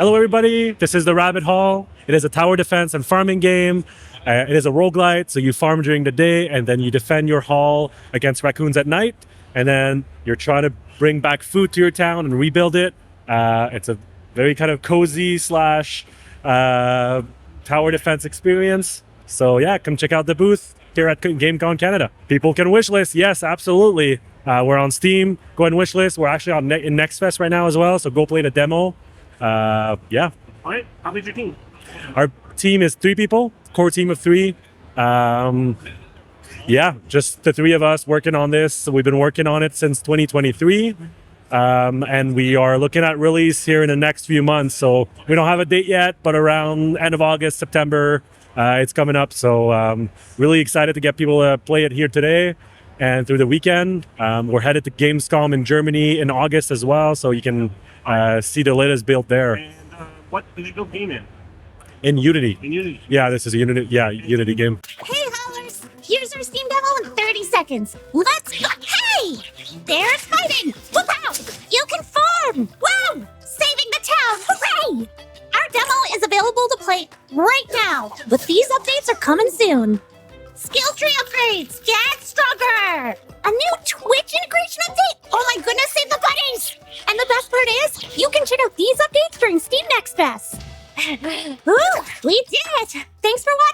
Hello everybody, this is the Rabbit Hall. It is a tower defense and farming game. It is a roguelite, so you farm during the day and then you defend your hall against raccoons at night. And then you're trying to bring back food to your town and rebuild it. It's a very kind of cozy slash tower defense experience. So yeah, come check out the booth here at GameCon Canada. People can wishlist, yes, absolutely. We're on Steam, go ahead and wishlist. We're actually on in Next Fest right now as well, so go play the demo. Yeah. All right, how big's your team? Our team is 3 people, core team of 3. Yeah, just the 3 of us working on this. So we've been working on it since 2023. And we are looking at release here in the next few months. So we don't have a date yet, but around end of August, September, it's coming up. So really excited to get people to play it here today and through the weekend. We're headed to Gamescom in Germany in August as well. So you can see the latest build there. And what did you build game in? In Unity. In Unity? Yeah, this is a Unity game. Hey, Howlers! Here's our Steam demo in 30 seconds. Let's go! Hey! There's fighting! Wow! You can farm! Wow! Saving the town! Hooray! Our demo is available to play right now, but these updates are coming soon. Skill tree upgrades! Get stronger! A new Twitch integration update! Oh my goodness, save the buddies! And the best part is, you can check out these updates during Steam Next Fest. Ooh, we did it! Thanks for watching!